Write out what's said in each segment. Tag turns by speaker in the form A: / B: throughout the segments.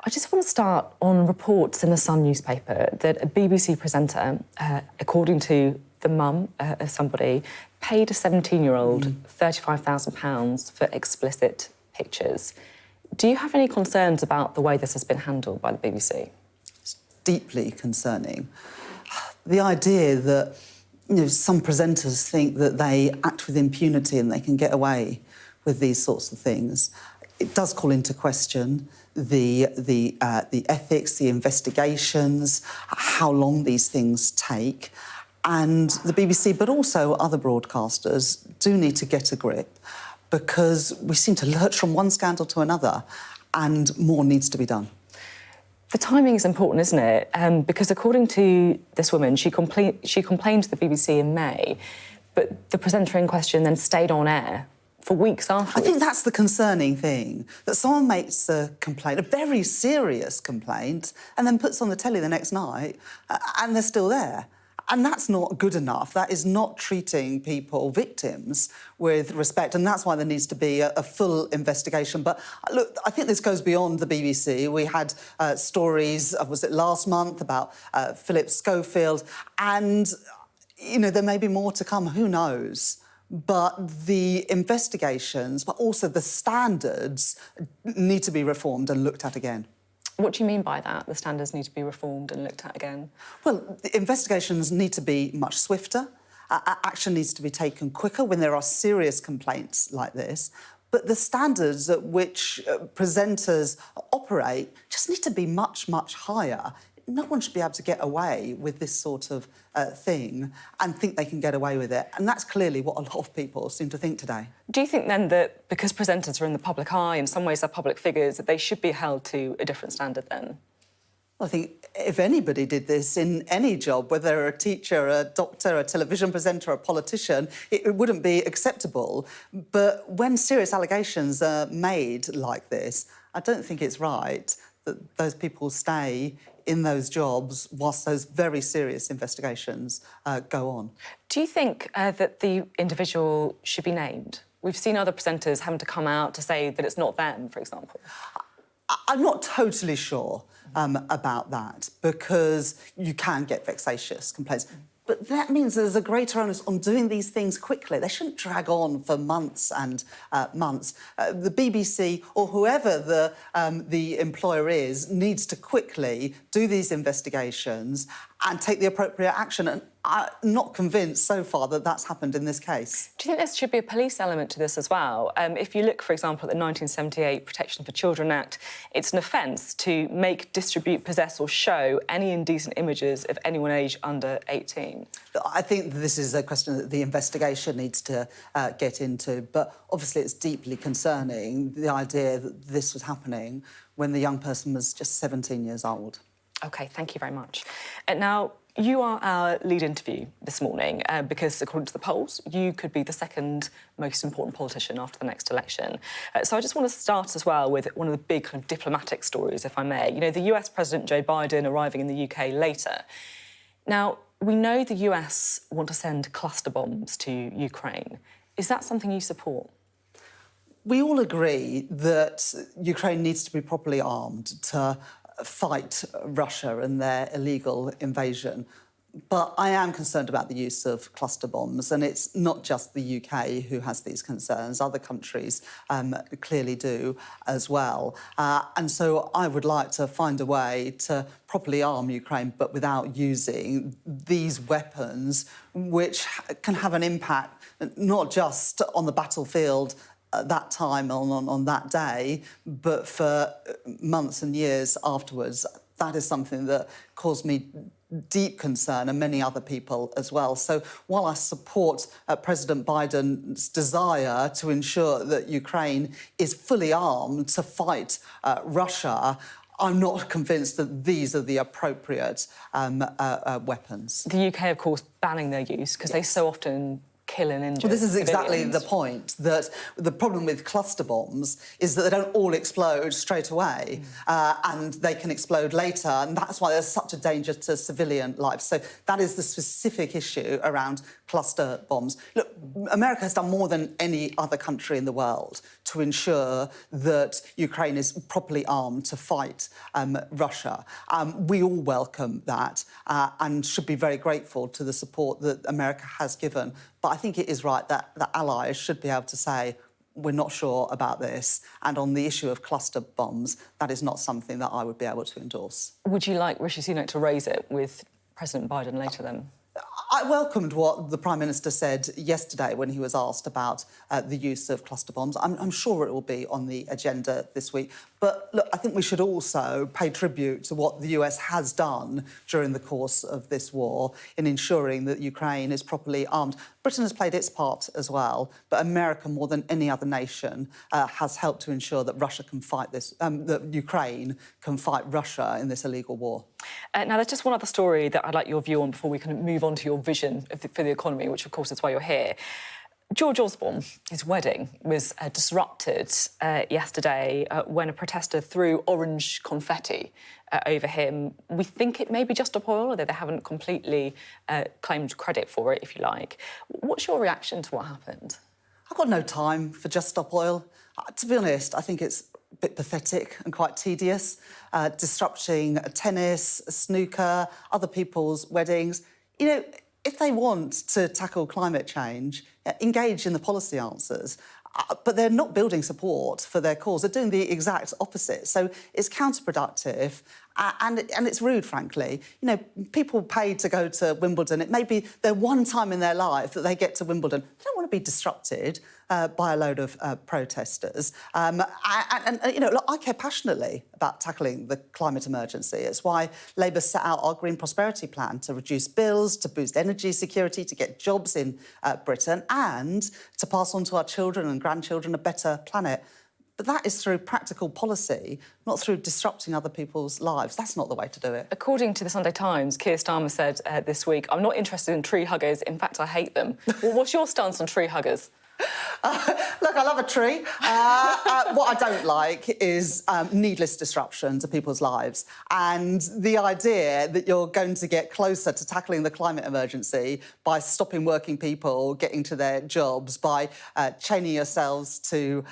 A: I just want to start on reports in the Sun newspaper that a BBC presenter, according to the mum of somebody, paid a 17-year-old £35,000 for explicit pictures. Do you have any concerns about the way this has been handled by the BBC?
B: It's deeply concerning. The idea that some presenters think that they act with impunity and they can get away with these sorts of things, it does call into question the ethics, the investigations, how long these things take. And the BBC, but also other broadcasters, do need to get a grip, because we seem to lurch from one scandal to another, and more needs to be done.
A: The timing is important, isn't it? Because according to this woman, she complained to the BBC in May, but the presenter in question then stayed on air for weeks afterwards.
B: I think that's the concerning thing, that someone makes a complaint, a very serious complaint, and then puts on the telly the next night, and they're still there. And that's not good enough. That is not treating people, victims, with respect, and that's why there needs to be a full investigation. But look, I think this goes beyond the BBC. We had stories, was it last month, about Philip Schofield, and, there may be more to come, who knows? But the investigations, but also the standards, need to be reformed and looked at again.
A: What do you mean by that? The standards need to be reformed and looked at again?
B: Well, the investigations need to be much swifter. Action needs to be taken quicker when there are serious complaints like this. But the standards at which presenters operate just need to be much, much higher. No one should be able to get away with this sort of thing and think they can get away with it. And that's clearly what a lot of people seem to think today.
A: Do you think, then, that because presenters are in the public eye, in some ways they're public figures, that they should be held to a different standard then?
B: I think if anybody did this in any job, whether they're a teacher, a doctor, a television presenter, a politician, it wouldn't be acceptable. But when serious allegations are made like this, I don't think it's right that those people stay in those jobs whilst those very serious investigations go on.
A: Do you think that the individual should be named? We've seen other presenters having to come out to say that it's not them, for example.
B: I'm not totally sure about that, because you can get vexatious complaints. But that means there's a greater onus on doing these things quickly. They shouldn't drag on for months and months. The BBC, or whoever the employer is, needs to quickly do these investigations and take the appropriate action. And I'm not convinced so far that that's happened in this case.
A: Do you think there should be a police element to this as well? If you look, for example, at the 1978 Protection for Children Act, it's an offence to make, distribute, possess or show any indecent images of anyone aged under 18.
B: I think this is a question that the investigation needs to get into, but obviously it's deeply concerning, the idea that this was happening when the young person was just 17 years old.
A: OK, thank you very much. Now, you are our lead interview this morning because, according to the polls, you could be the second most important politician after the next election. So I just want to start as well with one of the big kind of diplomatic stories, if I may. The US President Joe Biden arriving in the UK later. Now, we know the US want to send cluster bombs to Ukraine. Is that something you support?
B: We all agree that Ukraine needs to be properly armed to fight Russia and their illegal invasion. But I am concerned about the use of cluster bombs, and it's not just the UK who has these concerns. Other countries clearly do as well. And so I would like to find a way to properly arm Ukraine, but without using these weapons, which can have an impact not just on the battlefield at that time, on that day, but for months and years afterwards. That is something that caused me deep concern, and many other people as well. So while I support President Biden's desire to ensure that Ukraine is fully armed to fight Russia, I'm not convinced that these are the appropriate weapons.
A: The UK, of course, banning their use because they so often kill and injure
B: Well, this is exactly
A: civilians.
B: the point, that the problem with cluster bombs is that they don't all explode straight away and they can explode later, and that's why there's such a danger to civilian life. So that is the specific issue around cluster bombs. Look, America has done more than any other country in the world to ensure that Ukraine is properly armed to fight Russia. We all welcome that and should be very grateful to the support that America has given. But I think it is right that the allies should be able to say, we're not sure about this. And on the issue of cluster bombs, that is not something that I would be able to endorse.
A: Would you like Rishi Sunak to raise it with President Biden later then?
B: I welcomed what the Prime Minister said yesterday when he was asked about the use of cluster bombs. I'm sure it will be on the agenda this week. But look, I think we should also pay tribute to what the US has done during the course of this war in ensuring that Ukraine is properly armed. Britain has played its part as well, but America, more than any other nation, has helped to ensure that Russia can fight this, that Ukraine can fight Russia in this illegal war.
A: Now, there's just one other story that I'd like your view on before we can move on to your vision for the economy, which, of course, is why you're here. George Osborne, his wedding was disrupted yesterday when a protester threw orange confetti over him. We think it may be Just Stop Oil, although they haven't completely claimed credit for it, if you like. What's your reaction to what happened?
B: I've got no time for Just Stop Oil. To be honest, I think it's a bit pathetic and quite tedious, disrupting tennis, snooker, other people's weddings. You know, if they want to tackle climate change, engage in the policy answers, but they're not building support for their cause. They're doing the exact opposite. So it's counterproductive and it's rude, frankly. You know, people pay to go to Wimbledon. It may be their one time in their life that they get to Wimbledon. They don't want to be disrupted by a load of protesters. And you know, look, I care passionately about tackling the climate emergency. It's why Labour set out our Green Prosperity Plan to reduce bills, to boost energy security, to get jobs in Britain and to pass on to our children and grandchildren a better planet. But that is through practical policy, not through disrupting other people's lives. That's not the way to do it.
A: According to the Sunday Times, Keir Starmer said this week, I'm not interested in tree huggers. In fact, I hate them. Well, what's your stance on tree huggers?
B: Look, I love a tree. What I don't like is needless disruption to people's lives. And the idea that you're going to get closer to tackling the climate emergency by stopping working people getting to their jobs, by chaining yourselves to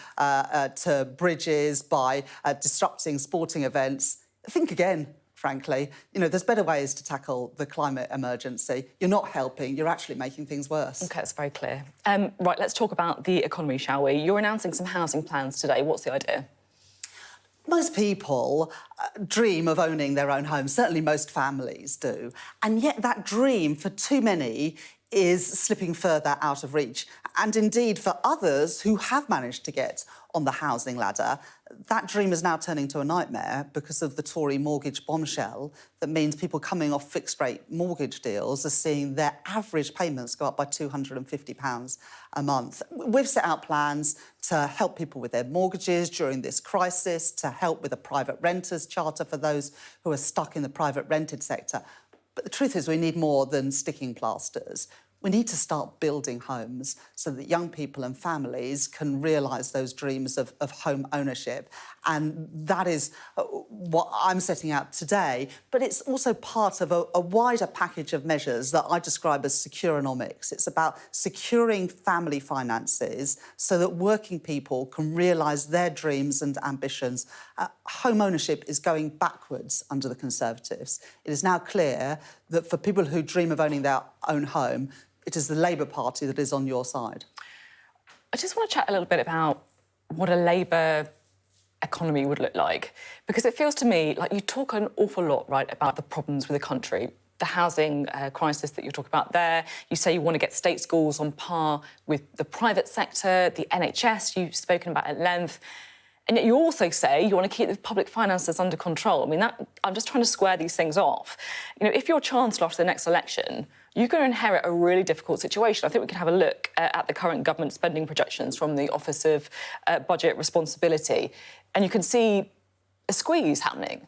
B: bridges, by disrupting sporting events, think again. Frankly, you know, there's better ways to tackle the climate emergency. You're not helping, you're actually making things worse.
A: OK, that's very clear. Right, let's talk about the economy, shall we? You're announcing some housing plans today. What's the idea?
B: Most people dream of owning their own home. Certainly most families do. And yet that dream, for too many, is slipping further out of reach. And indeed, for others who have managed to get on the housing ladder, that dream is now turning to a nightmare because of the Tory mortgage bombshell that means people coming off fixed-rate mortgage deals are seeing their average payments go up by £250 a month. We've set out plans to help people with their mortgages during this crisis, to help with a private renters charter for those who are stuck in the private rented sector. But the truth is we need more than sticking plasters. We need to start building homes so that young people and families can realise those dreams of home ownership. And that is what I'm setting out today. But it's also part of a wider package of measures that I describe as securonomics. It's about securing family finances so that working people can realise their dreams and ambitions. Home ownership is going backwards under the Conservatives. It is now clear that for people who dream of owning their own home, it is the Labour Party that is on your side.
A: I just want to chat a little bit about what a Labour economy would look like, because it feels to me like you talk an awful lot, right, about the problems with the country, the housing crisis that you're talking about there. You say you want to get state schools on par with the private sector, the NHS, you've spoken about at length. And yet you also say you want to keep the public finances under control. I mean, I'm just trying to square these things off. You know, if you're Chancellor after the next election, you're going to inherit a really difficult situation. I think we can have a look at the current government spending projections from the Office of Budget Responsibility, and you can see a squeeze happening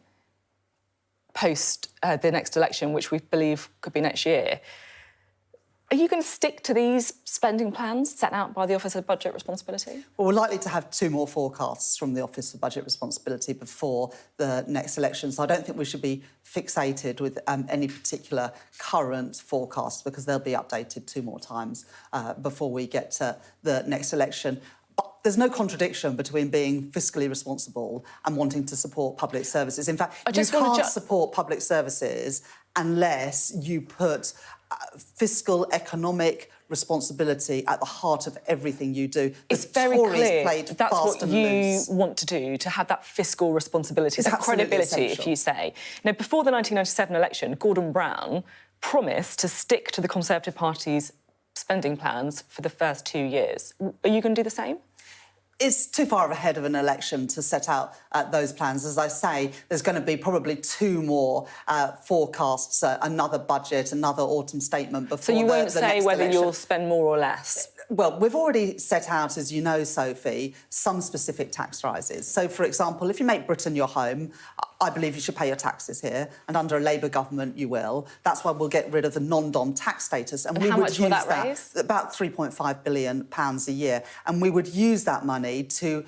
A: post the next election, which we believe could be next year. Are you going to stick to these spending plans set out by the Office of Budget Responsibility?
B: Well, we're likely to have 2 more forecasts from the Office of Budget Responsibility before the next election, so I don't think we should be fixated with any particular current forecast because they'll be updated 2 more times before we get to the next election. But there's no contradiction between being fiscally responsible and wanting to support public services. In fact, you can't support public services unless you put fiscal economic responsibility at the heart of everything you do.
A: It's very clear that's what you want to do, to have that fiscal responsibility, that credibility, if you say. Now, before the 1997 election, Gordon Brown promised to stick to the Conservative Party's spending plans for the first 2 years. Are you going to do the same?
B: It's too far ahead of an election to set out those plans. As I say, there's going to be probably 2 more forecasts, another budget, another autumn statement before
A: So you won't
B: the
A: say
B: next
A: whether
B: election.
A: you'll spend more or less?
B: Well, we've already set out, as you know, Sophie, some specific tax rises. So, for example, if you make Britain your home, I believe you should pay your taxes here, and under a Labour government you will. That's why we'll get rid of the non-dom tax status. And we
A: how
B: would
A: much
B: use
A: will that raise?
B: About £3.5 billion a year. And we would use that money to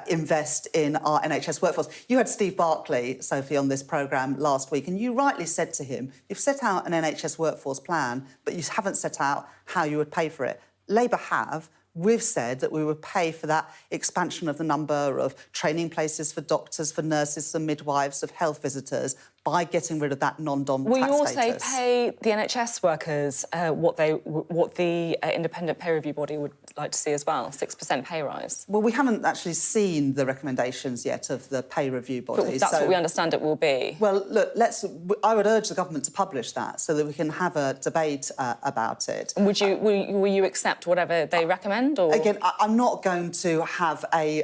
B: invest in our NHS workforce. You had Steve Barclay, Sophie, on this programme last week, and you rightly said to him, you've set out an NHS workforce plan, but you haven't set out how you would pay for it. Labour have. We've said that we would pay for that expansion of the number of training places for doctors, for nurses, for midwives, of health visitors, by getting rid of that non-dom tax status.
A: Will you also pay the NHS workers what the independent peer review body would like to see as well, 6% pay rise?
B: Well, we haven't actually seen the recommendations yet of the pay review body.
A: But that's what we understand it will be.
B: Well, look, I would urge the government to publish that so that we can have a debate about it.
A: And will you accept whatever they recommend? Or?
B: Again, I'm not going to have a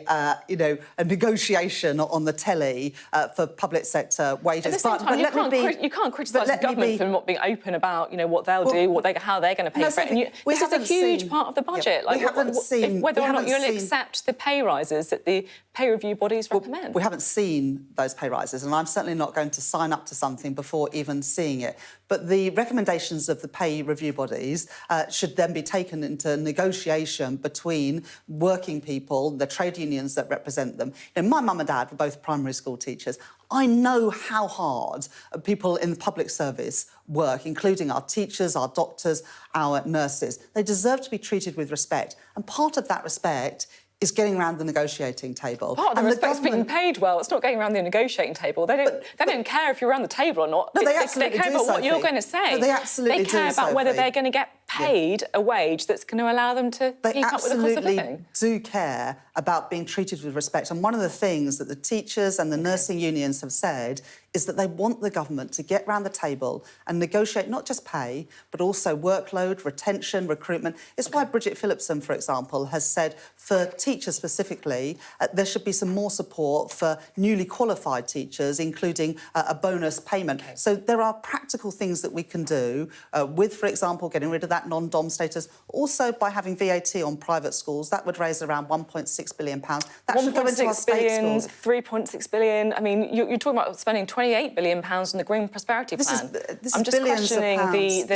B: negotiation on the telly for public sector wages.
A: But you can't criticise the government for not being open about, what they'll do, how they're going to pay for it. This is a huge part of the budget. Whether or not you'll accept the pay rises that the pay review bodies recommend.
B: We haven't seen those pay rises, and I'm certainly not going to sign up to something before even seeing it. But the recommendations of the pay review bodies should then be taken into negotiation between working people, the trade unions that represent them. My mum and dad were both primary school teachers. I know how hard people in the public service work, including our teachers, our doctors, our nurses. They deserve to be treated with respect. And part of that respect is getting around the negotiating table.
A: Part of the respect's being paid well. It's not getting around the negotiating table. They don't care if you're around the table or not.
B: No, they absolutely
A: They care about what you're going to say.
B: No, they absolutely
A: They care about whether they're going to get paid a wage that's going to allow them to keep up with the cost of living.
B: They absolutely do care about being treated with respect. And one of the things that the teachers and the nursing unions have said is that they want the government to get round the table and negotiate not just pay, but also workload, retention, recruitment. It's why Bridget Phillipson, for example, has said for teachers specifically, there should be some more support for newly qualified teachers, including a bonus payment. So there are practical things that we can do with, for example, getting rid of that non-dom status. Also, by having VAT on private schools, that would raise around £1.6 billion. That should go into our state schools.
A: 3.6 billion. I mean, you're talking about spending £28 billion on the Green Prosperity Plan.
B: I'm just questioning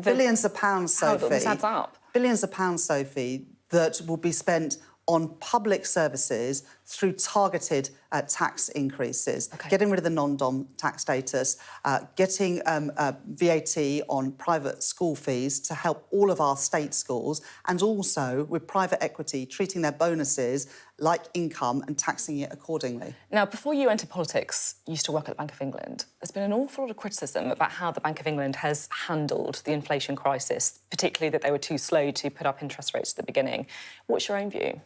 B: billions of pounds, Sophie.
A: How this adds up.
B: Billions of pounds, Sophie, that will be spent on public services through targeted tax increases, getting rid of the non-dom tax status, getting VAT on private school fees to help all of our state schools, and also with private equity treating their bonuses like income and taxing it accordingly.
A: Now, before you entered politics, you used to work at the Bank of England. There's been an awful lot of criticism about how the Bank of England has handled the inflation crisis, particularly that they were too slow to put up interest rates at the beginning. What's your own view?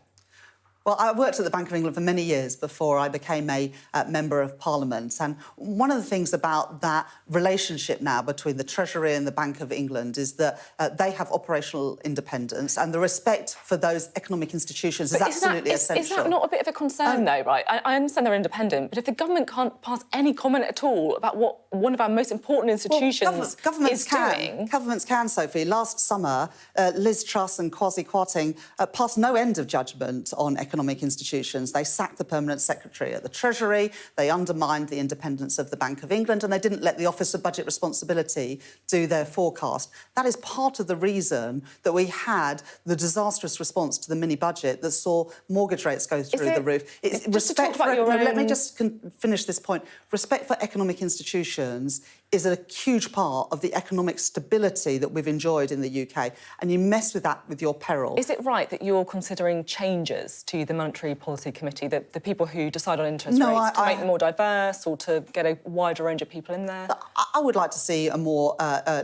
B: Well, I worked at the Bank of England for many years before I became a Member of Parliament. And one of the things about that relationship now between the Treasury and the Bank of England is that they have operational independence, and the respect for those economic institutions is absolutely essential. Is that
A: not a bit of a concern, though, right? I understand they're independent, but if the government can't pass any comment at all about what one of our most important institutions is doing...
B: Governments can, Sophie. Last summer, Liz Truss and Kwasi Kwarteng passed no end of judgment on economic economic institutions. They sacked the permanent secretary at the Treasury, they undermined the independence of the Bank of England, and they didn't let the Office of Budget Responsibility do their forecast. That is part of the reason that we had the disastrous response to the mini-budget that saw mortgage rates go through the roof. Let me just finish this point. Respect for economic institutions is a huge part of the economic stability that we've enjoyed in the UK, and you mess with that with your peril.
A: Is it right that you're considering changes to the Monetary Policy Committee, the people who decide on interest rates, to make them more diverse or to get a wider range of people in there?
B: I would like to see a more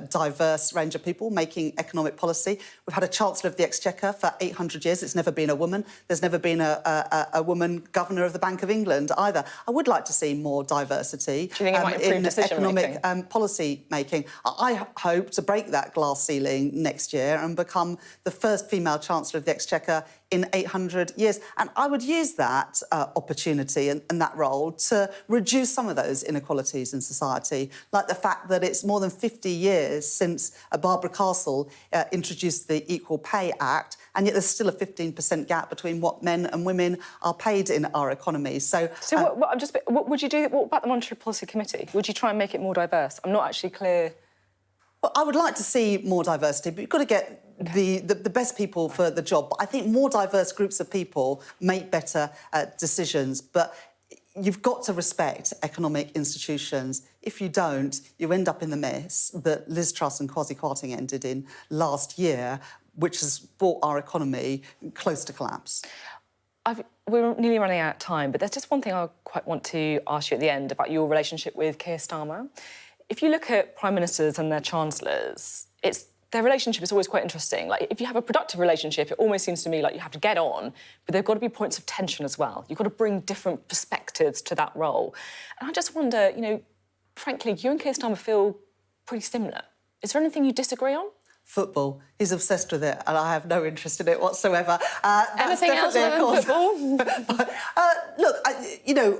B: diverse range of people making economic policy. We've had a Chancellor of the Exchequer for 800 years. It's never been a woman. There's never been a woman Governor of the Bank of England either. I would like to see more diversity.
A: Do you think it might improve decision-making?
B: Policy making. I hope to break that glass ceiling next year and become the first female Chancellor of the Exchequer in 800 years. And I would use that opportunity and that role to reduce some of those inequalities in society, like the fact that it's more than 50 years since Barbara Castle introduced the Equal Pay Act, and yet there's still a 15% gap between what men and women are paid in our economy. So
A: what would you do? What about the Monetary Policy Committee? Would you try and make it more diverse? I'm not actually clear.
B: Well, I would like to see more diversity, but you've got to get the best people for the job. But I think more diverse groups of people make better decisions. But you've got to respect economic institutions. If you don't, you end up in the mess that Liz Truss and Kwasi Kwarteng ended in last year, which has brought our economy close to collapse.
A: We're nearly running out of time, but there's just one thing I quite want to ask you at the end about your relationship with Keir Starmer. If you look at prime ministers and their chancellors, their relationship is always quite interesting. Like, if you have a productive relationship, it almost seems to me like you have to get on, but there have got to be points of tension as well. You've got to bring different perspectives to that role. And I just wonder, frankly, you and Keir Starmer feel pretty similar. Is there anything you disagree on?
B: Football. He's obsessed with it, and I have no interest in it whatsoever.
A: Anything else other than football?
B: Look,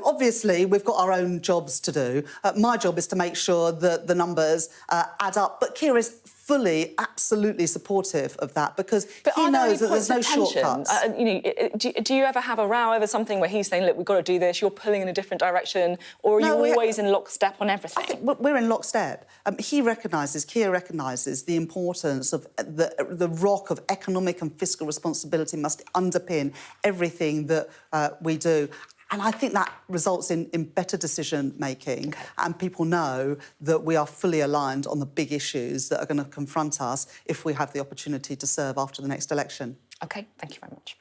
B: obviously we've got our own jobs to do. My job is to make sure that the numbers add up. But Keir is fully, absolutely supportive of that because he knows that there's no shortcuts.
A: Do you ever have a row over something where he's saying, look, we've got to do this, you're pulling in a different direction, or are you always in lockstep on everything?
B: I think we're in lockstep. Keir recognises the importance of the rock of economic and fiscal responsibility must underpin everything that we do. And I think that results in better decision-making, and people know that we are fully aligned on the big issues that are going to confront us if we have the opportunity to serve after the next election.
A: OK, thank you very much.